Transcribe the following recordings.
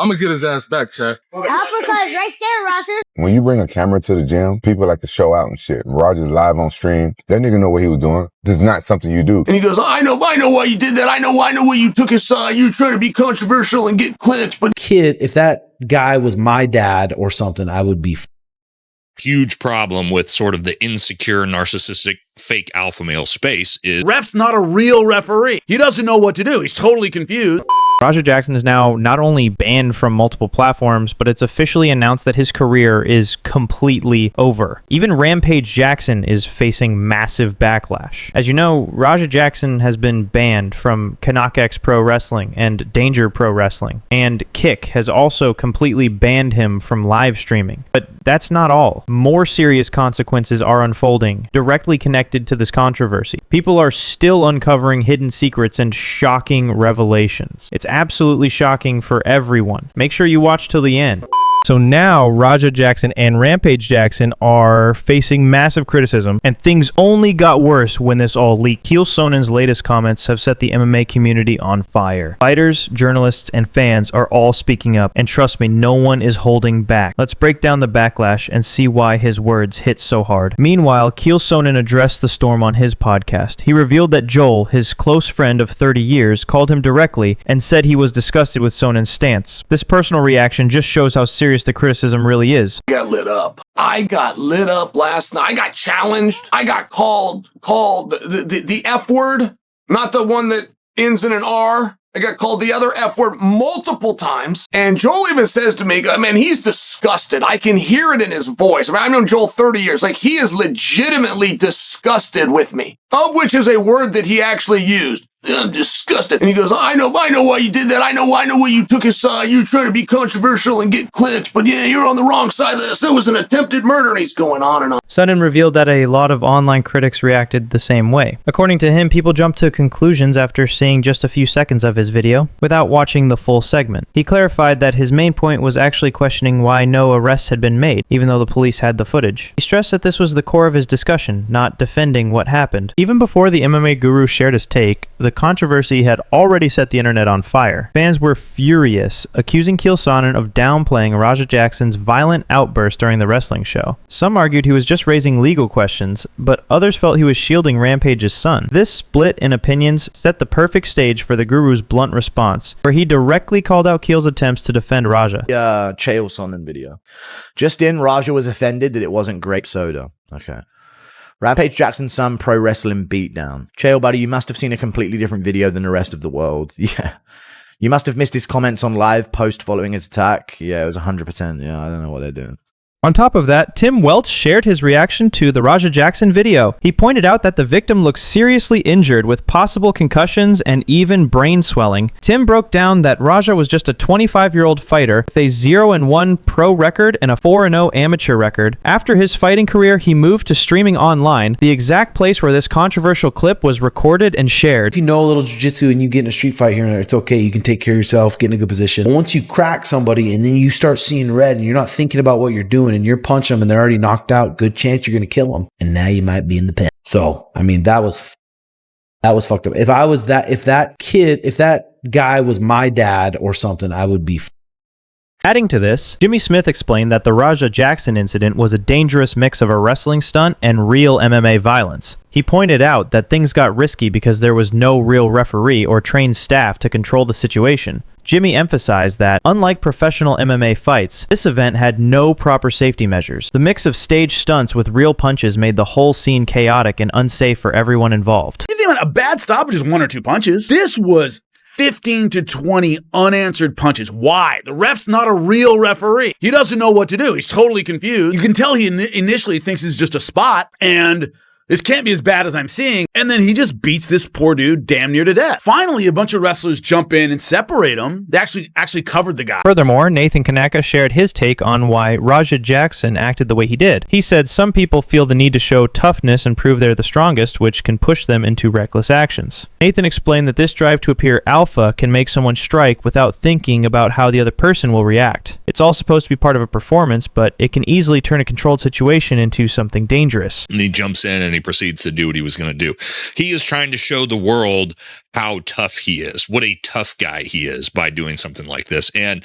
I'm gonna get his ass back, Chad. Uppercuts right there, Roger. When you bring a camera to the gym, people like to show out and shit. Roger's live on stream. That nigga know what he was doing. This is not something you do. And he goes, I know why you did that. I know why you took his side. You were trying to be controversial and get clicks, but Kid, if that guy was my dad or something, I would be huge problem with sort of the insecure, narcissistic, fake alpha male space is ref's not a real referee. He doesn't know what to do. He's totally confused. Raja Jackson is now not only banned from multiple platforms, but it's officially announced that his career is completely over. Even Rampage Jackson is facing massive backlash. As you know, Raja Jackson has been banned from KnokX Pro Wrestling and Danger Pro Wrestling, and Kick has also completely banned him from live streaming. But that's not all. More serious consequences are unfolding directly connected to this controversy. People are still uncovering hidden secrets and shocking revelations. It's absolutely shocking for everyone. Make sure you watch till the end. So now Raja Jackson and Rampage Jackson are facing massive criticism, and things only got worse when this all leaked. Sonnen's latest comments have set the MMA community on fire. Fighters, journalists, and fans are all speaking up, and trust me, no one is holding back. Let's break down the backlash and see why his words hit so hard. Meanwhile, Sonnen addressed the storm on his podcast. He revealed that Joel, his close friend of 30 years, called him directly and said he was disgusted with Sonnen's stance. This personal reaction just shows how serious the criticism really is. I got lit up last night. I got challenged. I got called the F word, not the one that ends in an R. I got called the other F word multiple times. And Joel even says to me, man, he's disgusted. I can hear it in his voice. I mean, I've known Joel 30 years. Like, he is legitimately disgusted with me, of which is a word that he actually used. I'm disgusted. And he goes, I know why you did that. I know why you took his side. You were trying to be controversial and get clicks, but yeah, you're on the wrong side of this. There was an attempted murder, and he's going on and on. Sonnen revealed that a lot of online critics reacted the same way. According to him, people jumped to conclusions after seeing just a few seconds of his video without watching the full segment. He clarified that his main point was actually questioning why no arrests had been made, even though the police had the footage. He stressed that this was the core of his discussion, not defending what happened. Even before the MMA guru shared his take, the controversy had already set the internet on fire. Fans were furious, accusing Sonnen of downplaying Raja Jackson's violent outburst during the wrestling show. Some argued he was just raising legal questions, but others felt he was shielding Rampage's son. This split in opinions set the perfect stage for the guru's blunt response, where he directly called out Keel's attempts to defend Raja. Chael Sonnen video. Just in, Raja was offended that it wasn't grape soda. Okay. Rampage Jackson's son pro wrestling beatdown. Chael, buddy, you must have seen a completely different video than the rest of the world. Yeah. You must have missed his comments on live post following his attack. Yeah, it was 100%. Yeah, I don't know what they're doing. On top of that, Tim Welch shared his reaction to the Raja Jackson video. He pointed out that the victim looks seriously injured with possible concussions and even brain swelling. Tim broke down that Raja was just a 25-year-old fighter with a 0-1 pro record and a 4-0 amateur record. After his fighting career, he moved to streaming online, the exact place where this controversial clip was recorded and shared. If you know a little jiu-jitsu and you get in a street fight here and there, it's okay. You can take care of yourself, get in a good position. But once you crack somebody and then you start seeing red and you're not thinking about what you're doing and you're punching them and they're already knocked out, good chance you're going to kill them. And now you might be in the pen. So, I mean, that was fucked up. If that guy was my dad or something, I would be. Adding to this, Jimmy Smith explained that the Raja Jackson incident was a dangerous mix of a wrestling stunt and real MMA violence. He pointed out that things got risky because there was no real referee or trained staff to control the situation. Jimmy emphasized that, unlike professional MMA fights, this event had no proper safety measures. The mix of staged stunts with real punches made the whole scene chaotic and unsafe for everyone involved. You think about a bad stoppage is 1 or 2 punches. This was 15 to 20 unanswered punches. Why? The ref's not a real referee. He doesn't know what to do. He's totally confused. You can tell he initially thinks it's just a spot, and this can't be as bad as I'm seeing. And then he just beats this poor dude damn near to death. Finally, a bunch of wrestlers jump in and separate him. They actually covered the guy. Furthermore, Nathan Kanaka shared his take on why Raja Jackson acted the way he did. He said some people feel the need to show toughness and prove they're the strongest, which can push them into reckless actions. Nathan explained that this drive to appear alpha can make someone strike without thinking about how the other person will react. It's all supposed to be part of a performance, but it can easily turn a controlled situation into something dangerous. And he jumps in and he proceeds to do what he was going to do. He is trying to show the world how tough he is, what a tough guy he is by doing something like this. And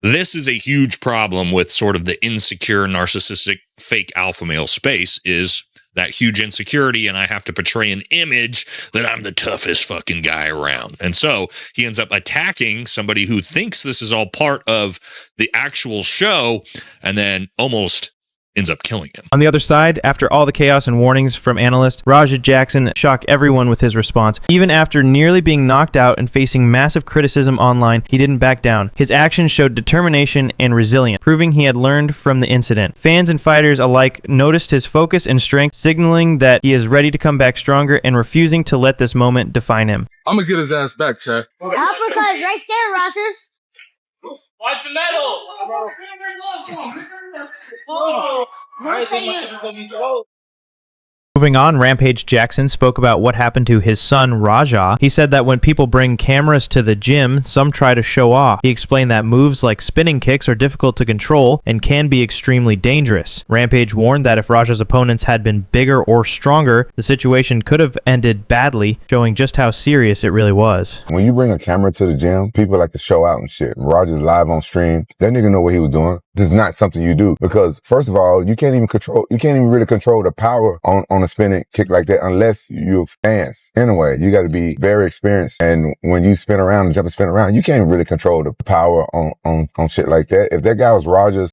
This is a huge problem with sort of the insecure, narcissistic, fake alpha male space, is that huge insecurity, and I have to portray an image that I'm the toughest fucking guy around. And so he ends up attacking somebody who thinks this is all part of the actual show, and then almost ends up killing him. On the other side, after all the chaos and warnings from analysts, Raja Jackson shocked everyone with his response. Even after nearly being knocked out and facing massive criticism online, he didn't back down. His actions showed determination and resilience, proving he had learned from the incident. Fans and fighters alike noticed his focus and strength, signaling that he is ready to come back stronger and refusing to let this moment define him. I'm gonna get his ass back, Chad. Uppercut right there, Roger. Watch the metal! Moving on, Rampage Jackson spoke about what happened to his son, Raja. He said that when people bring cameras to the gym, some try to show off. He explained that moves like spinning kicks are difficult to control and can be extremely dangerous. Rampage warned that if Raja's opponents had been bigger or stronger, the situation could have ended badly, showing just how serious it really was. When you bring a camera to the gym, people like to show out and shit. Roger's live on stream. That nigga know what he was doing. This is not something you do, because first of all, you can't even really control the power on a spinning kick like that unless you're fast. Anyway, you got to be very experienced. And when you spin around and jump and spin around, you can't really control the power on shit like that. If that guy was Roger's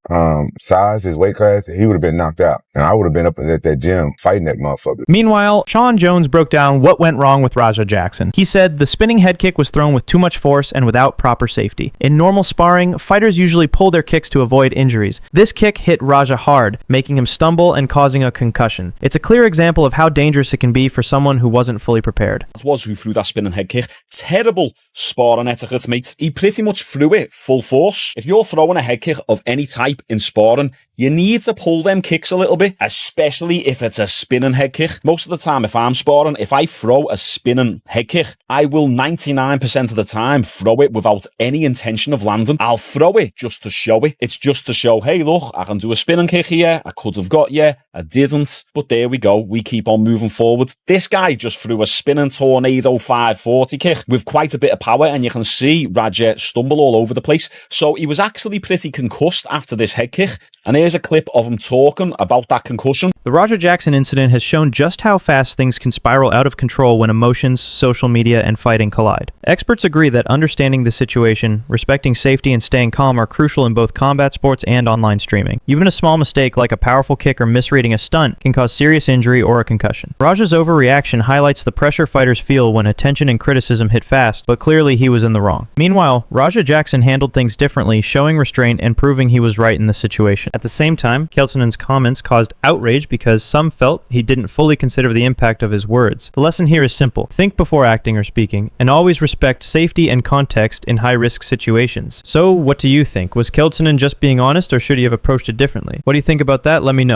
size, his weight class, he would have been knocked out. And I would have been up at that gym fighting that motherfucker. Meanwhile, Sean Jones broke down what went wrong with Raja Jackson. He said the spinning head kick was thrown with too much force and without proper safety. In normal sparring, fighters usually pull their kicks to avoid injuries. This kick hit Raja hard, making him stumble and causing a concussion. It's a clear example of how dangerous it can be for someone who wasn't fully prepared. It was who threw that spinning head kick. Terrible sparring etiquette, mate. He pretty much threw it full force. If you're throwing a head kick of any type in sparring, you need to pull them kicks a little bit, especially if it's a spinning head kick. Most of the time, if I'm sparring, if I throw a spinning head kick, I will 99% of the time throw it without any intention of landing. I'll throw it just to show it. It's just to show, hey, look, I can do a spinning kick here. I could have got you. I didn't. But there we go. We keep on moving forward. This guy just threw a spinning tornado 540 kick with quite a bit of power, and you can see Raja stumble all over the place. So he was actually pretty concussed after this head kick. And here's a clip of him talking about that concussion. The Raja Jackson incident has shown just how fast things can spiral out of control when emotions, social media, and fighting collide. Experts agree that understanding the situation, respecting safety, and staying calm are crucial in both combat sports and online streaming. Even a small mistake like a powerful kick or misreading a stunt can cause serious injury or a concussion. Raja's overreaction highlights the pressure fighters feel when attention and criticism hit fast, but clearly he was in the wrong. Meanwhile, Raja Jackson handled things differently, showing restraint and proving he was right in the situation. At the same time, Quinton's comments caused outrage because some felt he didn't fully consider the impact of his words. The lesson here is simple. Think before acting or speaking, and always respect safety and context in high-risk situations. So, what do you think? Was Quinton just being honest, or should he have approached it differently? What do you think about that? Let me know.